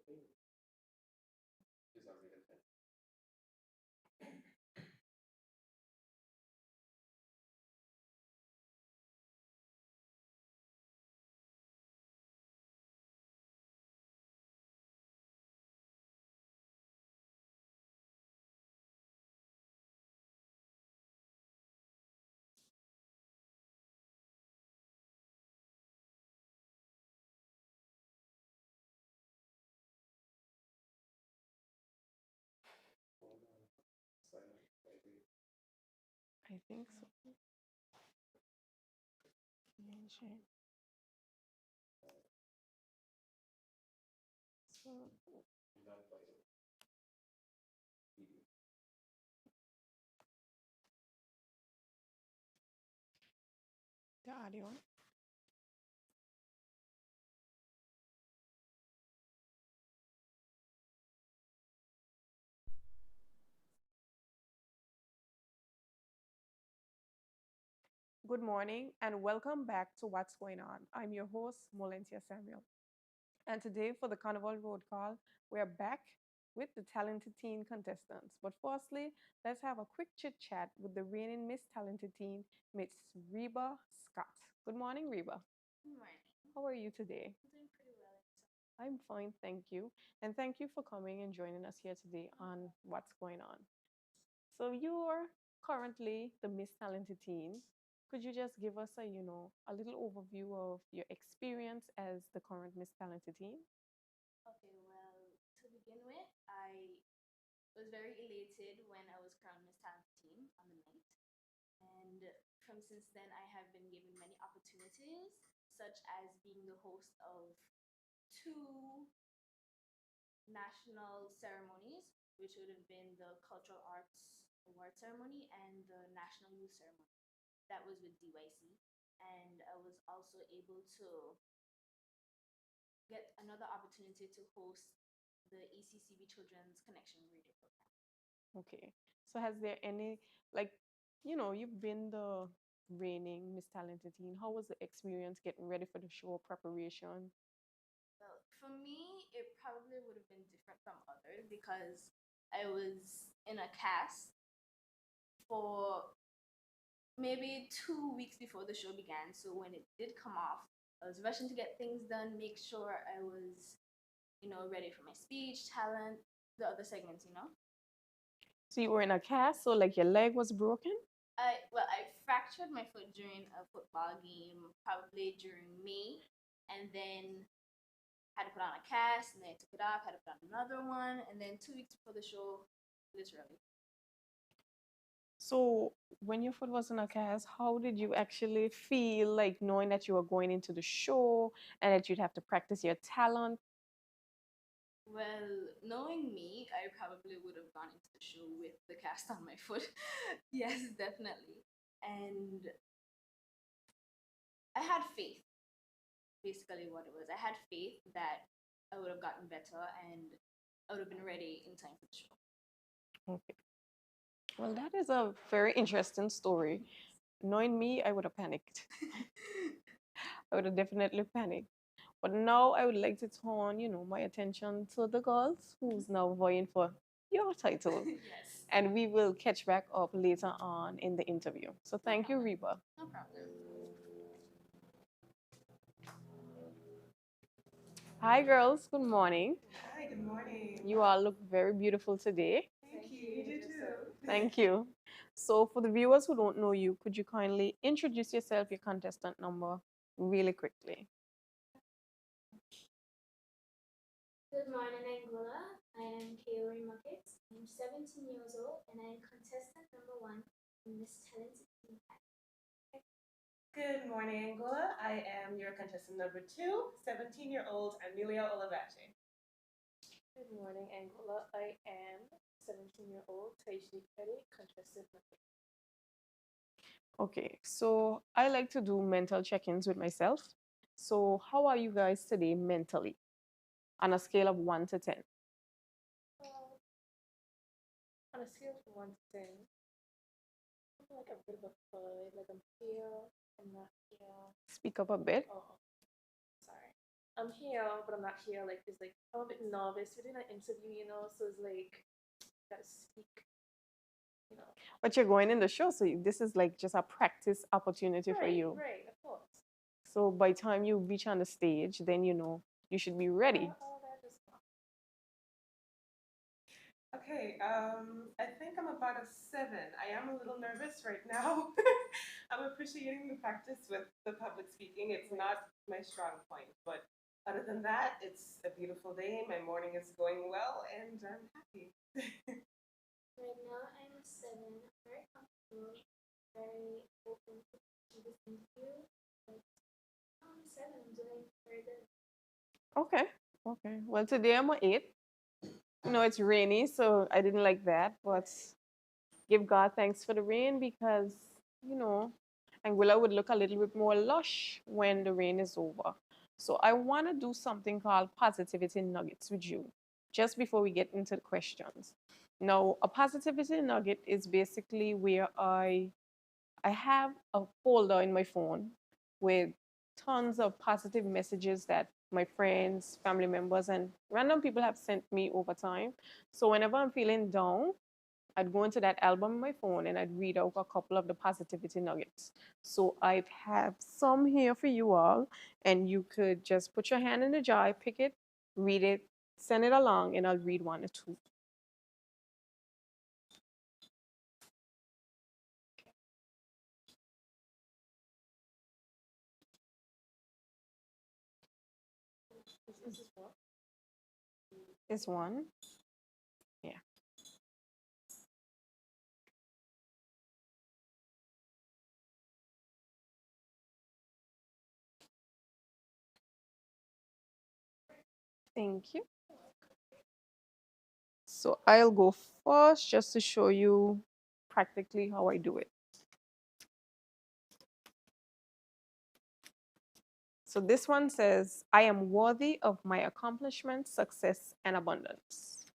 I think so. Mention. So, the audio. Good morning and welcome back to What's Going On. I'm your host, Molentia Samuel. And today for the Carnival Road Call, we're back with the talented teen contestants. But firstly, let's have a quick chit chat with the reigning Miss Talented Teen, Miss Reba Scott. Good morning, Reba. Good morning. How are you today? I'm doing pretty well. I'm fine, thank you. And thank you for coming and joining us here today on What's Going On. So you're currently the Miss Talented Teen. Could you just give us a little overview of your experience as the current Miss Talented Teen? Okay, well, to begin with, I was very elated when I was crowned Miss Talent Team on the night. And from since then, I have been given many opportunities, such as being the host of two national ceremonies, which would have been the Cultural Arts Award Ceremony and the National Youth Ceremony. That was with DYC. And I was also able to get another opportunity to host the ECCB Children's Connection Radio program. Okay. So has there any like you've been the reigning Miss Talented Teen. How was the experience getting ready for the show preparation? Well, for me, it probably would have been different from others because I was in a cast for maybe 2 weeks before the show began. So when it did come off, I was rushing to get things done, make sure I was, ready for my speech, talent, the other segments. So you were in a cast, so like your leg was broken? I fractured my foot during a football game, probably during May, and then had to put on a cast, and then I took it off, had to put on another one, and then 2 weeks before the show, literally. So when your foot was in a cast, how did you actually feel like knowing that you were going into the show and that you'd have to practice your talent? Well, knowing me, I probably would have gone into the show with the cast on my foot. Yes, definitely. And I had faith, basically what it was. I had faith that I would have gotten better and I would have been ready in time for the show. Okay. Well, that is a very interesting story. Knowing me, I would have panicked. I would have definitely panicked. But now I would like to turn, my attention to the girls who's now vying for your title. Yes. And we will catch back up later on in the interview. So thank you, Reba. No problem. Hi, girls. Good morning. Hi, good morning. You all look very beautiful today. Thank you. You do too. Thank you. So, for the viewers who don't know you, could you kindly introduce yourself, your contestant number, really quickly? Good morning, Anguilla. I am Kaori Muckett. I'm 17 years old and I am contestant number one in Miss Talented Teen Pack. Good morning, Angola. I am your contestant number 2, 17-year-old Amelia Olivache. Good morning, Angola. I am 17-year-old Taishi Petty, contestant number. Okay, so I like to do mental check ins with myself. So, how are you guys today mentally on a scale of 1 to 10? On a scale from 1 to 10, I feel like a bit of a FUD. Like I'm here, I'm not here. Speak up a bit. Oh, sorry. I'm here, but I'm not here. Like it's like I'm a bit nervous. We're doing an interview, so it's like gotta speak, you know. But you're going in the show, so this is like just a practice opportunity for you. Right, of course. So by the time you reach on the stage, then you should be ready. All that is fine. Okay, I think I'm about a 7. I am a little nervous right now. I'm appreciating the practice with the public speaking. It's not my strong point, but other than that, it's a beautiful day. My morning is going well, and I'm happy. Right now, I'm 7. I'm very comfortable, very open to this interview. But I'm 7. I'm doing very good. Okay. Okay. Well, today I'm an 8. It's rainy, so I didn't like that, but give God thanks for the rain because, you know, Anguilla would look a little bit more lush when the rain is over. So I want to do something called positivity nuggets with you just before we get into the questions. Now, a positivity nugget is basically where I have a folder in my phone with tons of positive messages that my friends, family members, and random people have sent me over time. So whenever I'm feeling down, I'd go into that album on my phone and I'd read out a couple of the positivity nuggets. So I have some here for you all, and you could just put your hand in the jar, pick it, read it, send it along, and I'll read one or two. This is what? This one. Yeah. Thank you. So I'll go first just to show you practically how I do it. So this one says, I am worthy of my accomplishments, success, and abundance.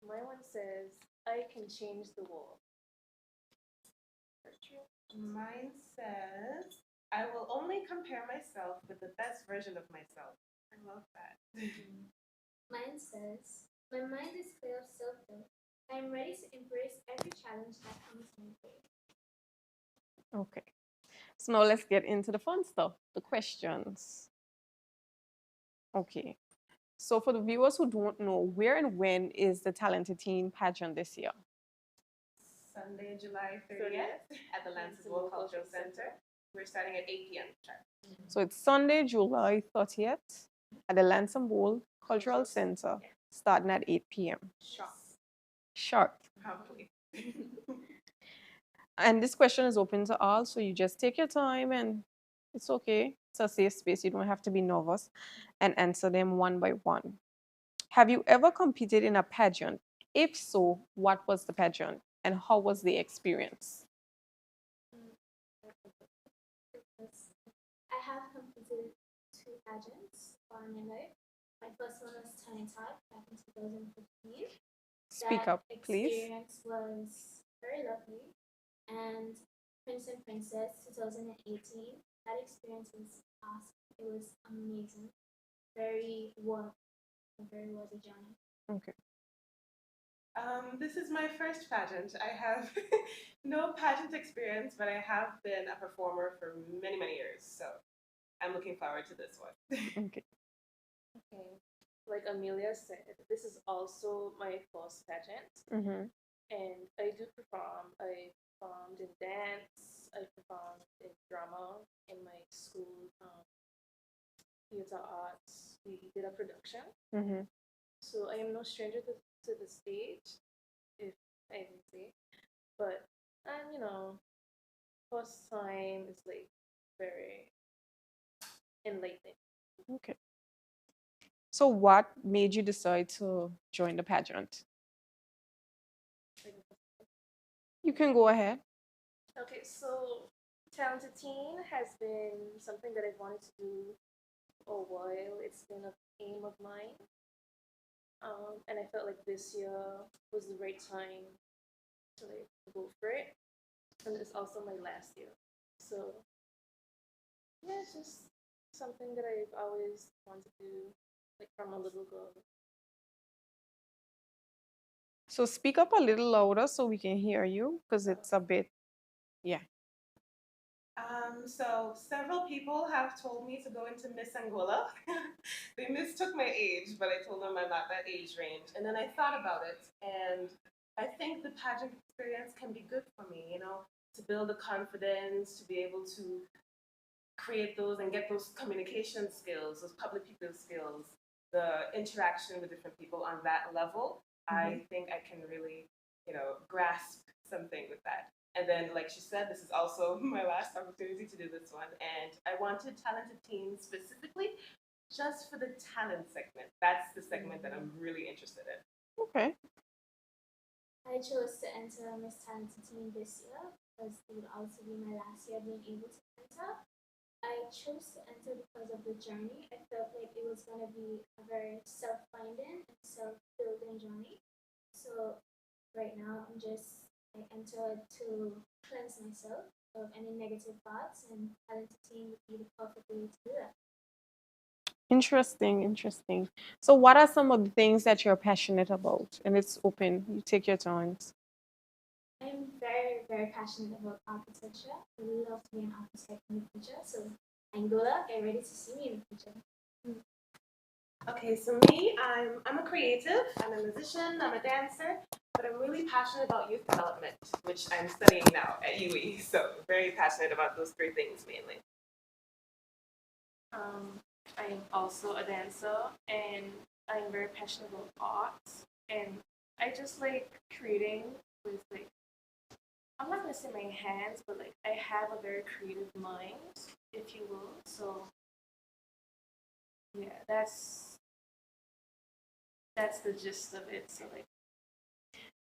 My one says, I can change the world. Mine says, I will only compare myself with the best version of myself. I love that. Mine says, my mind is clear of self-doubt. I am ready to embrace every challenge that comes my way. Okay. So now let's get into the fun stuff, the questions. Okay. So for the viewers who don't know, where and when is the Talented Teen pageant this year? Sunday, July 30th at the Lansingwold Cultural Center. We're starting at 8 p.m. sharp. So it's Sunday, July 30th at the Lansingwold Cultural Center, starting at 8 p.m. Sharp. Sharp. Probably. And this question is open to all, so you just take your time and it's okay. It's a safe space. You don't have to be nervous and answer them one by one. Have you ever competed in a pageant? If so, what was the pageant and how was the experience? I have completed 2 pageants for my life. My first one was Tiny Talk back in 2015. Speak up, please. Experience was very lovely. And Prince and Princess 2018. That experience was awesome. It was amazing. Very worthy journey. Okay. This is my first pageant. I have no pageant experience, but I have been a performer for many, many years. So I'm looking forward to this one. Okay. Okay. Like Amelia said, this is also my first pageant. Mm-hmm. And I do perform. I performed in dance. I performed in drama in my school theater arts. We did a production. Mm-hmm. So I am no stranger to the stage, if I can say. But first time is like very enlightening. Okay. So what made you decide to join the pageant? You can go ahead. Okay, so Talented Teen has been something that I've wanted to do for a while. It's been an aim of mine. And I felt like this year was the right time to go for it. And it's also my last year. So yeah, it's just something that I've always wanted to do, like from a little girl. So speak up a little louder so we can hear you because it's a bit, yeah. So several people have told me to go into Miss Anguilla. They mistook my age, but I told them I'm not that age range. And then I thought about it, and I think the pageant experience can be good for me, to build the confidence, to be able to create those and get those communication skills, those public people skills, the interaction with different people on that level. I think I can really, grasp something with that. And then, like she said, this is also my last opportunity to do this one. And I wanted Talented Teens specifically just for the talent segment. That's the segment that I'm really interested in. Okay. I chose to enter Miss Talented Teen this year because it would also be my last year being able to enter. I chose to enter because of the journey. I felt like it was going to be a very self-finding and self-building journey. So right now, I entered to cleanse myself of any negative thoughts, and Talented Teen would be the perfect way to do that. Interesting, interesting. So what are some of the things that you're passionate about? And it's open. You take your turns. I'm very, very passionate about architecture. I would love to be an architect in the future. So Angola, get ready to see me in the future. Okay, so me, I'm a creative, I'm a musician, I'm a dancer, but I'm really passionate about youth development, which I'm studying now at UWI. So very passionate about those three things mainly. I'm also a dancer, and I'm very passionate about art, and I just like creating with like, I'm not gonna say my hands, but like I have a very creative mind, if you will. So yeah, that's the gist of it. So like,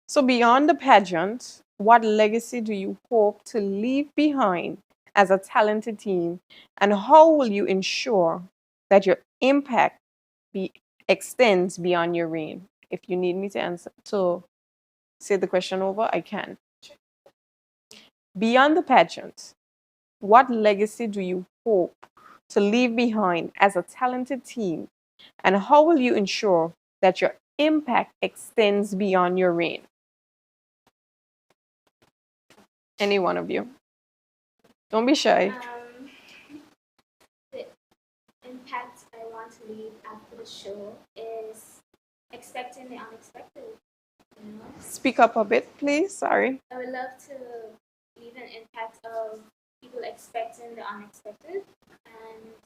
So beyond the pageant, what legacy do you hope to leave behind as a talented team? And how will you ensure that your impact extends beyond your reign? If you need me to answer to say the question over, I can. Beyond the pageant, what legacy do you hope to leave behind as a talented team? And how will you ensure that your impact extends beyond your reign? Any one of you. Don't be shy. The impact I want to leave after the show is expecting the unexpected. You know? Speak up a bit, please. Sorry. I would love to leave an impact of people expecting the unexpected. And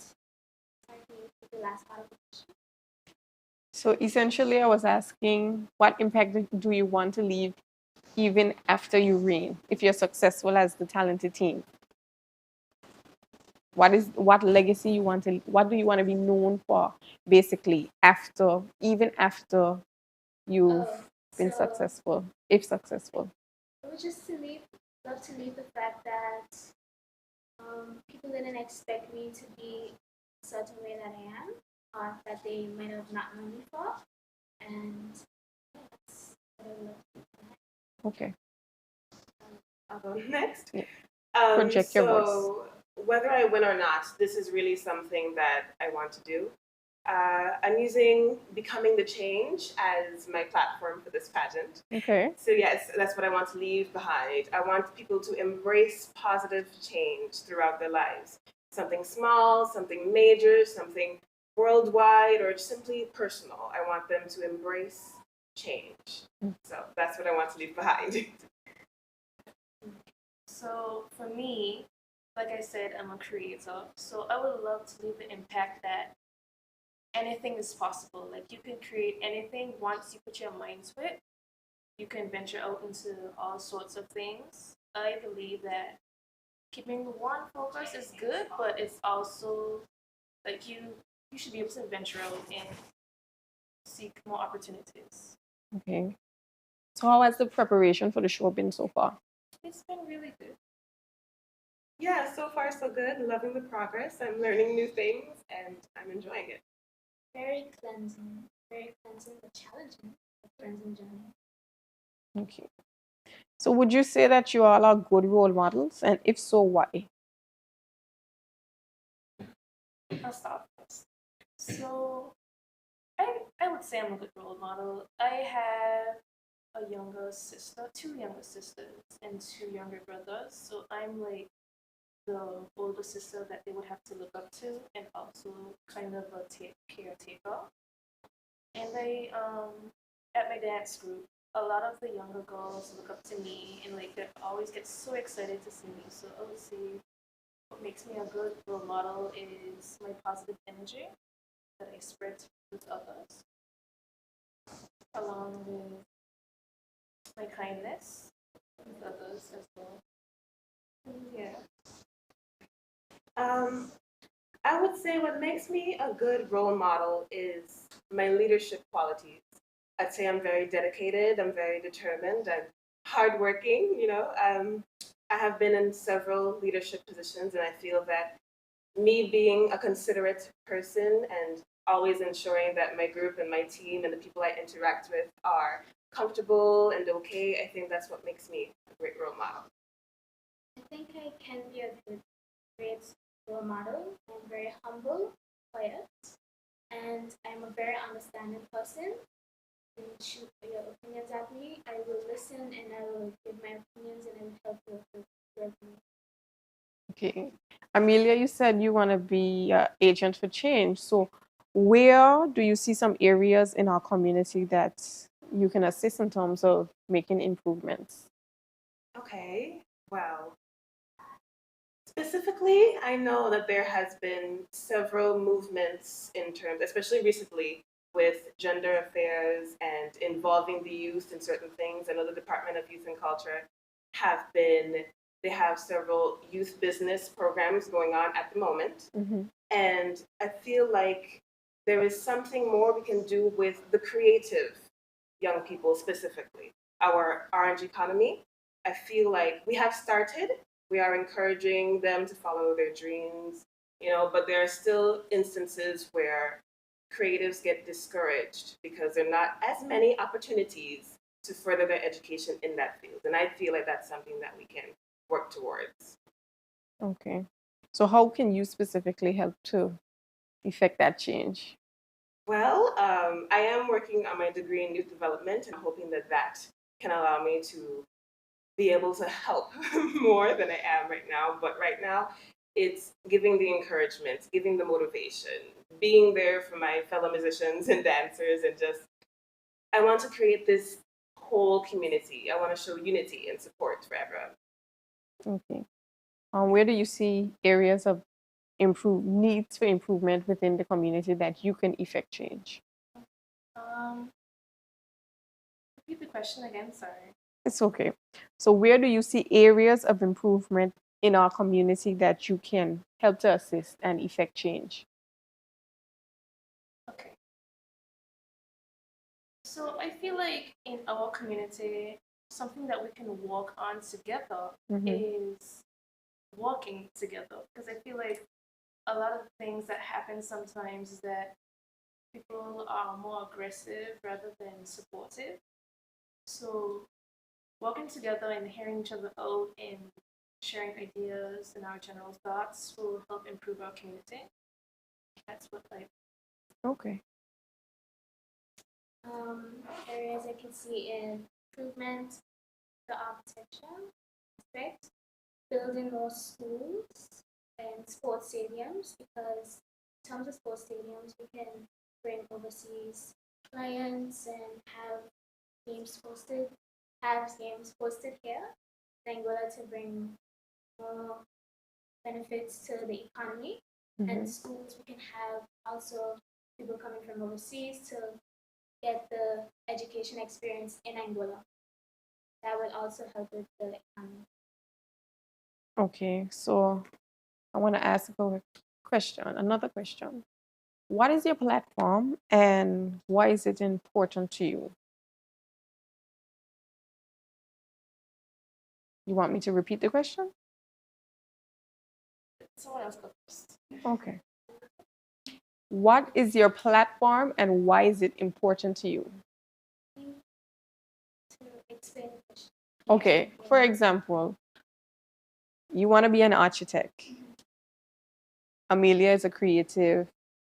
I think the last part of the question. So essentially, I was asking what impact do you want to leave even after you reign, if you're successful as the talented team? What legacy you want to, what do you want to be known for basically even after you've been successful, if successful? I would just love to leave the fact that people didn't expect me to be a certain way that I am, or that they might have not known me for, and that's what I would love to do. Okay. I'll go next. Yeah. Project your voice. So whether I win or not, this is really something that I want to do. I'm using Becoming the Change as my platform for this pageant. Okay. So yes, that's what I want to leave behind. I want people to embrace positive change throughout their lives. Something small, something major, something worldwide, or simply personal. I want them to embrace change. So that's what I want to leave behind. so for me, like I said, I'm a creator, so I would love to leave the impact that anything is possible. Like you can create anything once you put your mind to it. You can venture out into all sorts of things. I believe that keeping one focus is good, but it's also like you should be able to venture out and seek more opportunities. Okay. So how has the preparation for the show been so far? It's been really good. Yeah, so far so good. Loving the progress. I'm learning new things and I'm enjoying it. Very cleansing but challenging. A cleansing journey. Okay. So would you say that you all are good role models? And if so, why? I'll start first. So I would say I'm a good role model. I have a younger sister, two younger sisters, and two younger brothers. So I'm like the older sister that they would have to look up to, and also kind of a caretaker. And at my dance group, a lot of the younger girls look up to me, and like they always get so excited to see me. So I would say what makes me a good role model is my positive energy that I spread with others, along with my kindness with others as well. Yeah. Um, I would say what makes me a good role model is my leadership qualities. I'd say I'm very dedicated, I'm very determined, and hardworking. I have been in several leadership positions, and I feel that me being a considerate person and always ensuring that my group and my team and the people I interact with are comfortable and okay, I think that's what makes me a great role model. I think I can be a great role model. I'm very humble, quiet, and I'm a very understanding person. And shoot your opinions at me, I will listen and I will give my opinions and I will help you with your opinion. Okay. Amelia, you said you want to be an agent for change. So, where do you see some areas in our community that you can assist in terms of making improvements? Okay, well, specifically, I know that there has been several movements in terms, especially recently, with gender affairs and involving the youth in certain things. I know the Department of Youth and Culture they have several youth business programs going on at the moment. Mm-hmm. And I feel like there is something more we can do with the creative young people specifically. Our orange economy, I feel like we have started. We are encouraging them to follow their dreams, but there are still instances where creatives get discouraged because there are not as many opportunities to further their education in that field. And I feel like that's something that we can work towards. Okay. So, how can you specifically help to effect that change? Well, I am working on my degree in youth development and hoping that that can allow me to be able to help more than I am right now. But right now, it's giving the encouragement, giving the motivation, being there for my fellow musicians and dancers, and just, I want to create this whole community. I want to show unity and support for everyone. Okay. Where do you see areas of needs for improvement within the community that you can effect change? Repeat the question again. Sorry. It's okay. So, where do you see areas of improvement in our community that you can help to assist and effect change? Okay. So I feel like in our community, something that we can work on together is walking together. Because I feel like a lot of things that happen sometimes is that people are more aggressive rather than supportive. So working together and hearing each other out and sharing ideas and our general thoughts will help improve our community. That's what I. Okay. Areas I can see in improvement, the architecture aspect, building more schools and sports stadiums, because in terms of sports stadiums, we can bring overseas clients and have games posted here in Anguilla to bring more benefits to the economy. And schools, we can have also people coming from overseas to get the education experience in Anguilla. That will also help with the economy. Okay. So, I want to ask another question. What is your platform and why is it important to you? You want me to repeat the question? Someone else go first. Okay. What is your platform and why is it important to you? To explain the question. Okay. For example, you want to be an architect. Amelia is a creative,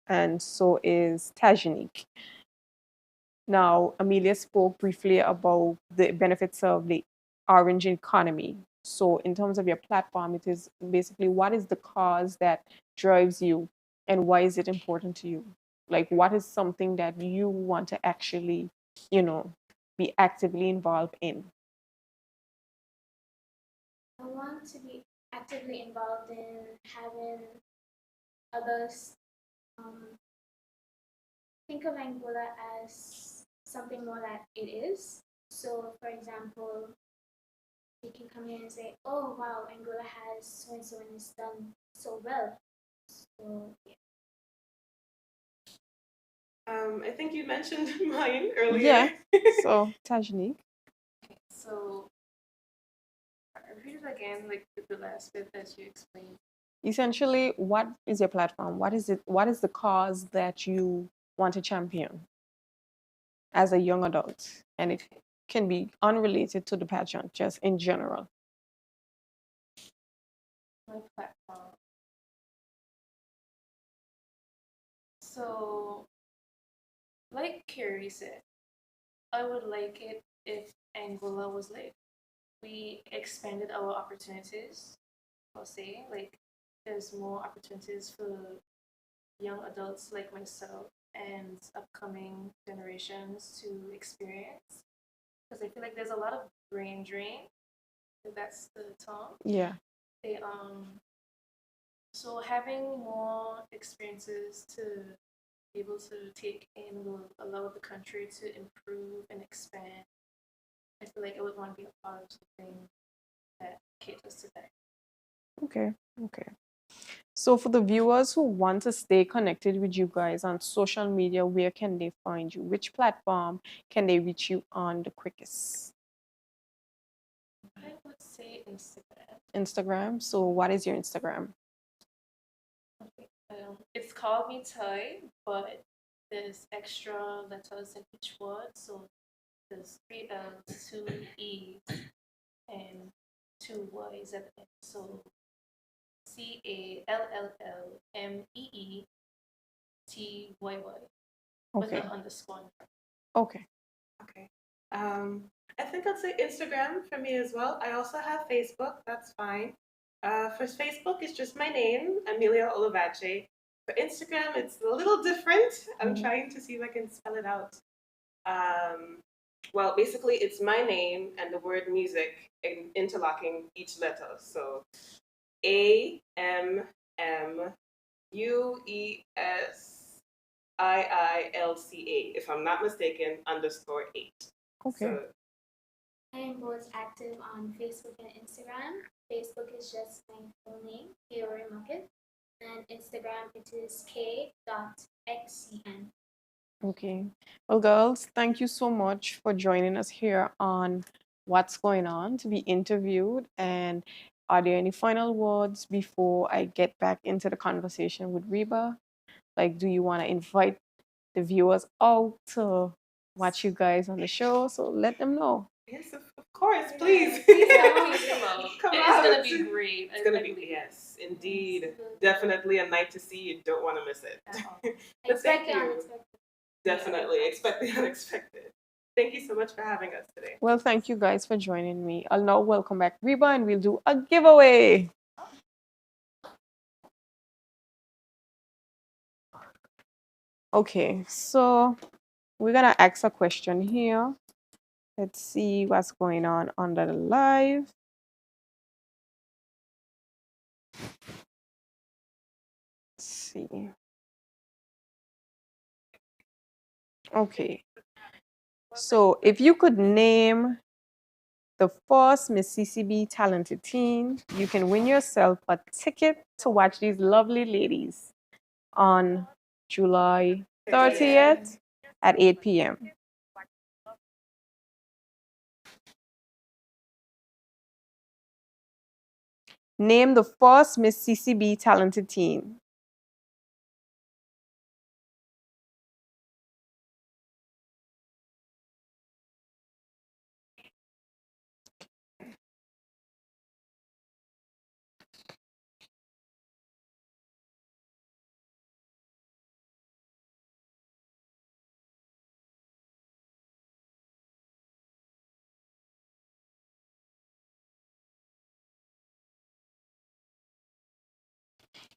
and so is Tajanique. Now, Amelia spoke briefly about the benefits of the orange economy. So, in terms of your platform, it is basically what is the cause that drives you and why is it important to you? Like, what is something that you want to actually, you know, be actively involved in? I want to be actively involved in having others um, think of Anguilla as something more that it is. So, for example, you can come here and say, "Oh, wow, Anguilla has so and so and it's done so well." So, yeah. I think you mentioned mine earlier. Yeah. So, Tajanique. Okay, so repeat it again, like the last bit that you explained. Essentially, what is your platform? What is it? What is the cause that you want to champion as a young adult? And it can be unrelated to the pageant, just in general. My platform. So, like Carrie said, I would like it if Angola was like we expanded our opportunities. I'll say like there's more opportunities for young adults like myself and upcoming generations to experience. Because I feel like there's a lot of brain drain. If that's the term. Yeah. They so having more experiences to be able to take in will allow the country to improve and expand. I feel like I would want to be a part of something that caters to that. Okay. Okay. So, for the viewers who want to stay connected with you guys on social media, where can they find you? Which platform can they reach you on the quickest? I would say Instagram. Instagram. So, what is your Instagram? Okay. It's called Me Toy, but there's extra letters in each word. So there's 3 L's, 2 E's, and 2 Y's at the end. So CALLMEETYY with Okay. an underscore. Okay. Okay. I think I'd say Instagram for me as well. I also have Facebook. That's fine. For Facebook, it's just my name, Amelia Olivache. For Instagram, it's a little different. I'm trying to see if I can spell it out. Well, basically, it's my name and the word music interlocking each letter. So AMMUESIILCA, if I'm not mistaken, _8. Okay. So, I am both active on Facebook and Instagram. Facebook is just my full name, Fiore Market, and Instagram it is k.xcn. Okay. Well, girls, thank you so much for joining us here on What's Going On to be interviewed. And are there any final words before I get back into the conversation with Reba? Like, do you want to invite the viewers out to watch you guys on the show? So let them know. yes, of course, Yeah, please. please Come out. Come It's out. gonna be great. It's gonna be, yes, indeed. Definitely a night to see. You don't want to miss it. But thank Expect the you. unexpected. Definitely. Expect the unexpected. Thank you so much for having us today. Well, thank you guys for joining me. I'll now welcome back Reba and we'll do a giveaway. Okay, so we're gonna ask a question here. Let's see what's going on under the live. Let's see. Okay. So if you could name the first Mississippi talented teen, you can win yourself a ticket to watch these lovely ladies on July 30th at 8 p.m. Name the first Mississippi talented teen.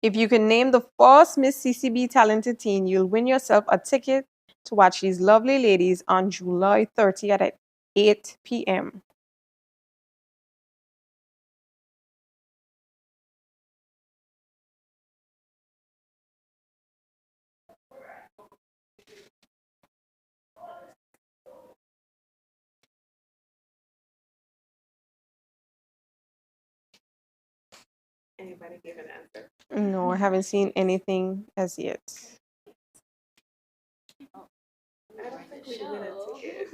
If you can name the first Miss CCB talented teen, you'll win yourself a ticket to watch these lovely ladies on July 30th at 8 p.m. Anybody give an answer? No, I haven't seen anything as yet. I don't think we'd win a ticket.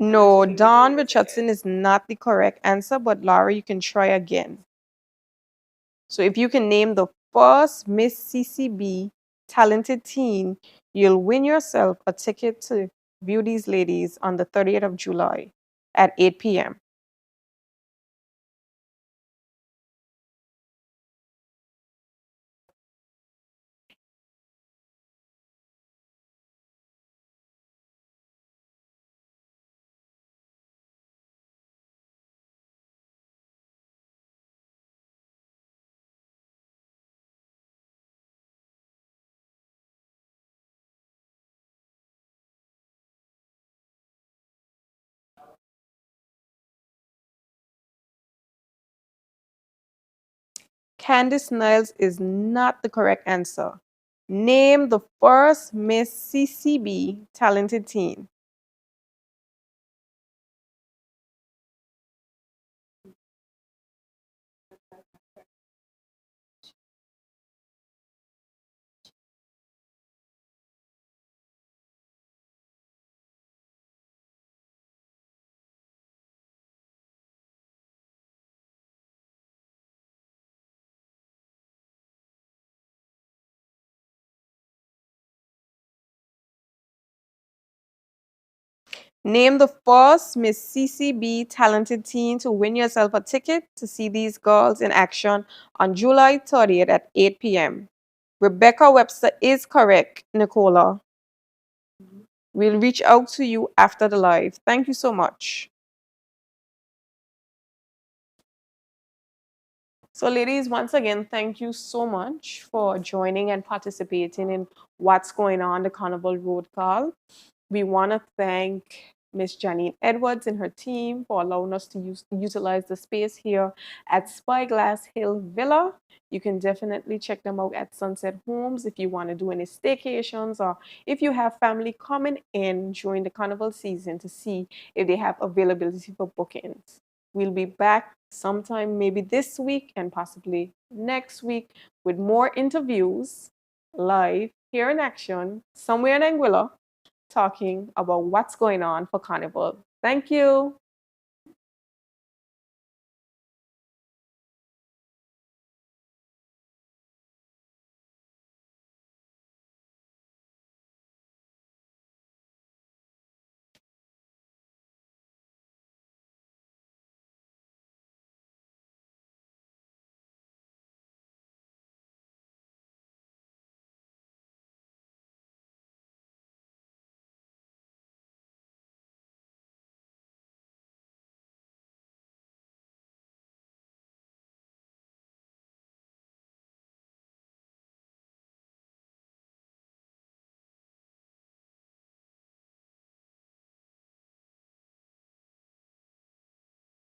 No, Unless we Dawn give a Richardson ticket. is not the correct answer, but Laura, you can try again. So if you can name the first Miss CCB talented teen, you'll win yourself a ticket to view these ladies on the 30th of July at 8 p.m. Candice Niles is not the correct answer. Name the first Miss CCB talented teen. Name the first Miss CCB talented teen to win yourself a ticket to see these girls in action on July 30th at 8 p.m. Rebecca Webster is correct, Nicola. We'll reach out to you after the live. Thank you so much. So, ladies, once again, thank you so much for joining and participating in What's Going On, the Carnival Road Call. We want to thank Miss Janine Edwards and her team for allowing us to utilize the space here at Spyglass Hill Villa. You can definitely check them out at Sunset Homes if you want to do any staycations or if you have family coming in during the carnival season to see if they have availability for bookings. We'll be back sometime maybe this week and possibly next week with more interviews live here in action somewhere in Anguilla talking about what's going on for Carnival. Thank you.